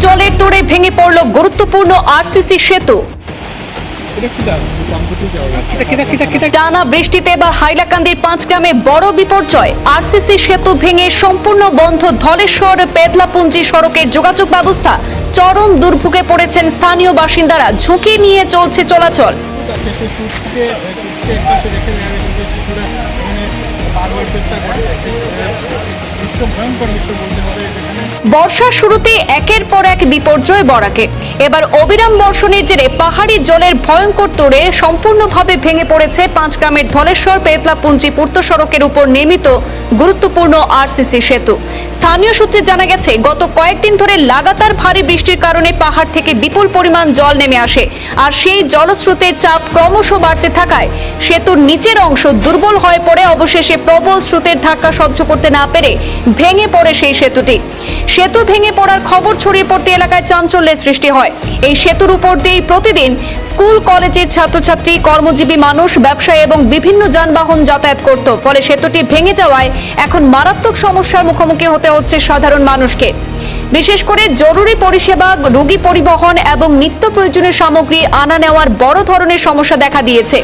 জলের তোড়ে ভেঙে পড়ল গুরুত্বপূর্ণ আরসিসি সেতু। টানা বৃষ্টিতে এবার হাইলাকান্দির 5 গ্রামে বড় বিপর্যয়। আরসিসি সেতু ভেঙে সম্পূর্ণ বন্ধ ধলেশ্বর পেতলাপুঞ্জি সড়কের যোগাযোগ ব্যবস্থা। চরম দুর্ভোগে পড়েছেন স্থানীয় বাসিন্দারা, ঝুঁকি নিয়ে চলছে চলাচল। বর্ষার শুরুতে একের পর এক বিপর্যয় বরাকে। এবার অবিরাম বর্ষণের জেরে পাহাড়ি জলের ভয়ঙ্কর তোড়ে সম্পূর্ণভাবে ভেঙে পড়েছে 5 গ্রামের ধলেশ্বর পেতলাপুঞ্জি পূর্ত সড়কের উপর নির্মিত গুরুত্বপূর্ণ আরসিসি সেতু। স্থানীয় সূত্রে জানা গেছে, গত কয়েকদিন ধরে লাগাতার ভারী বৃষ্টির কারণে পাহাড় থেকে বিপুল পরিমাণ জল নেমে আসে, আর সেই জলস্রোতের চাপ ক্রমশ বাড়তে থাকায় সেতুর নিচের অংশ দুর্বল হয়ে পড়ে অবশেষে প্রবল স্রোতের ধাক্কা সহ্য করতে না পেরে ভেঙে পড়ে সেই সেতুটি। সেতু ভেঙে পড়ার খবর ছড়িয়ে পড়তে এলাকায় চাঞ্চল্যের সৃষ্টি হয়। এই সেতুর উপর দিয়েই প্রতিদিন স্কুল কলেজের ছাত্রছাত্রী, কর্মজীবী মানুষ, ব্যবসায়ী এবং বিভিন্ন যানবাহন যাতায়াত করত। ফলে সেতুটি ভেঙে যাওয়ায় এখন মারাত্মক সমস্যার মুখোমুখি হতে হচ্ছে সাধারণ মানুষকে। বিশেষ করে জরুরি পরিষেবা, রোগী পরিবহন এবং নিত্য প্রয়োজনীয় সামগ্রী আনা নেওয়ার বড় ধরনের সমস্যা দেখা দিয়েছে।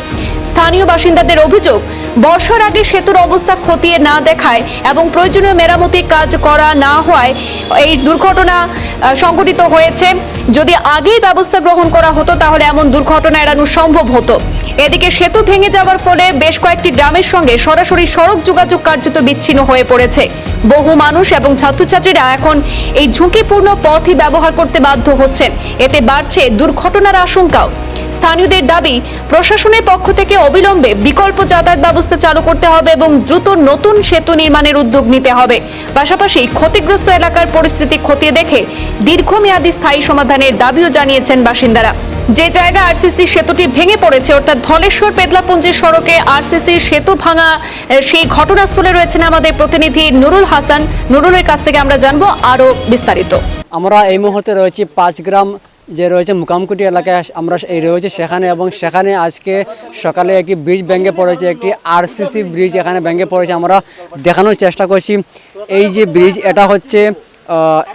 স্থানীয় বাসিন্দাদের অভিযোগ, বর্ষার আগে সেতুর অবস্থা খতিয়ে না দেখায় এবং প্রয়োজনীয় মেরামতির কাজ করা না হওয়ায় এই দুর্ঘটনা সংঘটিত হয়েছে। যদি আগেই ব্যবস্থা গ্রহণ করা হতো তাহলে এমন দুর্ঘটনা এড়ানো সম্ভব হতো। এদিকে সেতু ভেঙে যাওয়ার ফলে বেশ কয়েকটি গ্রামের সঙ্গে সরাসরি সড়ক যোগাযোগ কার্যত বিচ্ছিন্ন হয়ে পড়েছে। বহু মানুষ এবং ছাত্রছাত্রীরা এখন এই ঝুঁকিপূর্ণ পথই ব্যবহার করতে বাধ্য হচ্ছেন। এতে বাড়ছে দুর্ঘটনার আশঙ্কাও। স্থানীয়দের দাবি, প্রশাসনের পক্ষ থেকে অবিলম্বে বিকল্প যাতায়াত ব্যবস্থা চালু করতে হবে এবং দ্রুত নতুন সেতু নির্মাণের উদ্যোগ নিতে হবে। পাশাপাশি ক্ষতিগ্রস্ত এলাকার পরিস্থিতি খতিয়ে দেখে দীর্ঘমেয়াদী স্থায়ী সমাধানের দাবিও জানিয়েছেন বাসিন্দারা। যে জায়গা আরসিসি সেতুটি ভেঙে পড়েছে, অর্থাৎ ধলেশ্বর পেতলাপুঞ্জি সড়কে আরসিসি সেতু ভাঙা, সেই ঘটনাস্থলে রয়েছেন আমাদের প্রতিনিধি নুরুল হাসান। নুরুলের কাছ থেকে আমরা জানবো আরো বিস্তারিত। আমরা এই মুহূর্তে রয়েছি 5 গ্রাম যে রয়েছে মুকামকুটি এলাকায় আমরা এই রয়েছে সেখানে, এবং সেখানে আজকে সকালে একটি ব্রিজ ভেঙে পড়েছে, একটি আরসিসি ব্রিজ এখানে ভেঙে পড়েছে। আমরা দেখানোর চেষ্টা করছি এই যে ব্রিজ, এটা হচ্ছে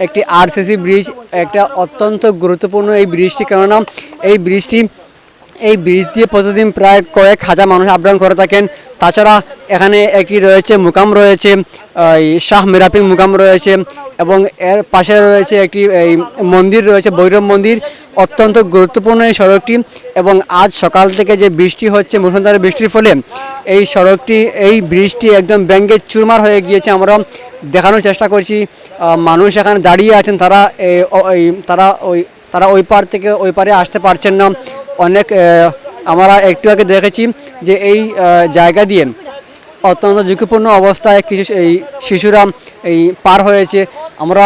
একটি আরসিসি ব্রিজ, একটা অত্যন্ত গুরুত্বপূর্ণ এই ব্রিজটি, কেননা এই ব্রিজ দিয়ে প্রতিদিন প্রায় কয়েক হাজার মানুষ আপ-ডাউন করে থাকেন। তাছাড়া এখানে একটি রয়েছে মুকাম রয়েছে, শাহ মিরাপিং মুকাম রয়েছে, এবং এর পাশে রয়েছে একটি এই মন্দির রয়েছে, ভৈরব মন্দির। অত্যন্ত গুরুত্বপূর্ণ এই সড়কটি, এবং আজ সকাল থেকে যে বৃষ্টি হচ্ছে, মুষলধারে বৃষ্টির ফলে এই সড়কটি, এই ব্রিজটি একদম ভেঙে চুরমার হয়ে গিয়েছে। আমরা দেখানোর চেষ্টা করছি, মানুষ এখানে দাঁড়িয়ে আছেন, তারা ওই পার থেকে ওই পারে আসতে পারছেন না। অনেক আমরা একটু আগে দেখেছি যে এই জায়গা দিয়ে অত্যন্ত ঝুঁকিপূর্ণ অবস্থায় কিছু এই শিশুরা এই পার হয়েছে। আমরা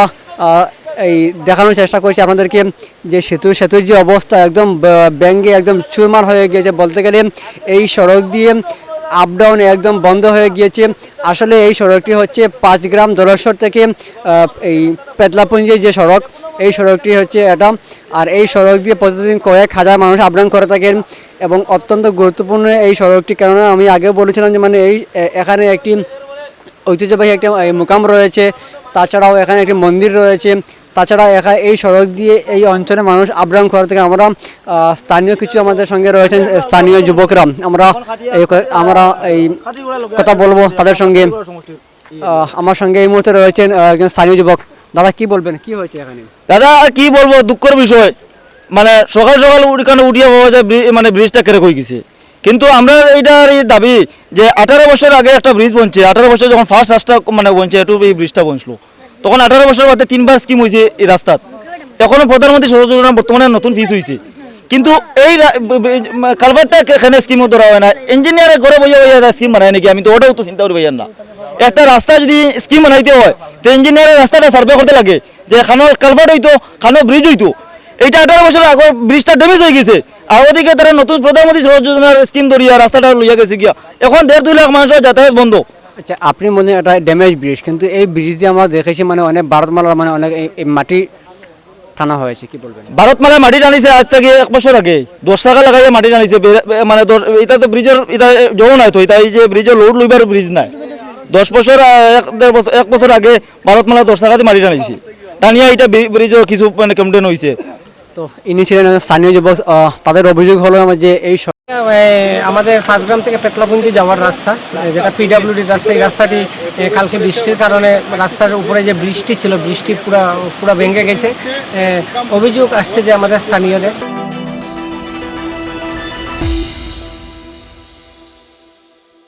এই দেখানোর চেষ্টা করছি আপনাদেরকে যে সেতুর যে অবস্থা একদম ভেঙে একদম চুরমার হয়ে গিয়েছে। বলতে গেলে এই সড়ক দিয়ে আপ ডাউন একদম বন্ধ হয়ে গিয়েছে। আসলে এই সড়কটি হচ্ছে 5 গ্রাম ধলেশ্বর থেকে এই পেতলাপুঞ্জি যে সড়ক, এই সড়কটি হচ্ছে এটা। আর এই সড়ক দিয়ে প্রতিদিন কয়েক হাজার মানুষ আপ ডাউন করে থাকেন, এবং অত্যন্ত গুরুত্বপূর্ণ এই সড়কটি, কেননা আমি আগে বলেছিলাম যে মানে এখানে একটি ঐতিহ্যবাহী একটা মুকাম রয়েছে, তাছাড়াও এখানে একটি মন্দির রয়েছে। তাছাড়া এই সড়ক দিয়ে এই অঞ্চলে মানুষ আপ ডাউন করে থাকে। আমরা স্থানীয় কিছু আমাদের সঙ্গে রয়েছেন স্থানীয় যুবকরা, আমরা এই কথা বলবো তাদের সঙ্গে। আমার সঙ্গে এই মুহূর্তে রয়েছেন একজন স্থানীয় যুবক। দাদা, কি বলবেন, কি হয়েছে এখানে? দাদা কি বলবো, দুঃখের বিষয়, মানে সকাল সকাল এখানে উঠিয়ে পাওয়া যায় মানে ব্রিজটা কেড়ে হয়ে গেছে। কিন্তু আমরা এইটার এই দাবি যে 18 বছর আগে একটা ব্রিজ বনছে, 18 বছর যখন ফার্স্ট রাস্তা মানে বনছে, একটু এই ব্রিজটা বনছিল, তখন 18 বছর বাদে 3বার স্কিম হয়েছে এই রাস্তাত। এখনো প্রধানমন্ত্রী সড়ক যোজনা বর্তমানে নতুন ফিস হয়েছে, কিন্তু এই কালভারটা এখানে স্কিমও ধরা হয় না। ইঞ্জিনিয়ারে ঘরে বইয়া স্কিম বানায় নাকি, আমি তো ওটাও তো চিন্তা করি না। একটা রাস্তা যদি স্কিম বানাইতে হয় তো ইঞ্জিনিয়ারের রাস্তাটা সার্ভে করতে লাগে, যে খানো কালভার্ট হইতো, খানো ব্রিজ হইতো। এইটা 18 বছর আগে ব্রিজটা ড্যামেজ হয়ে গেছে, আর ওদিকে তারা নতুন প্রধানমন্ত্রী সড়ক যোজনার স্কিম ধরিয়া রাস্তাটা লইয়া গেছে গিয়া, এখন 1.5-2 লাখ মানুষের যাতায়াত বন্ধ। আচ্ছা, আপনি মনে হয় এটা ড্যামেজ ব্রিজ, কিন্তু এই ব্রিজ দিয়ে আমরা দেখেছি মানে অনেক ভারতমালার মানে অনেক এই মাটি টানা হয়েছে, কি বলবেন? ভারতমালায় মাটি টানিছে আজ থেকে 1 বছর আগে 10 টাকা লাগাইয়া মাটি টানিছে, মানে এটা তো ব্রিজের এটা জো নাই, তো এটা এই যে ব্রিজের লোড লইবার ব্রিজ নাই। 10 বছর 1 বছর আগে ভারতমালা 10 টাকা দিয়ে মাটি টানিছে, টানিয়া এটা ব্রিজও কিছু মানে কমপ্লেন হয়েছে। তো ইনি ছিলেন স্থানীয় যুবক, তাদের অভিযোগ হলো যে এই আমাদের পাঁচগ্রাম থেকে পেতলাপুঞ্জি যাওয়ার রাস্তা, যেটা পিডাব্লিউডির রাস্তা, এই রাস্তাটি কালকে বৃষ্টির কারণে রাস্তার উপরে যে বৃষ্টি ছিল, বৃষ্টি পুরা ভেঙে গেছে। অভিযোগ আসছে যে আমাদের স্থানীয়দের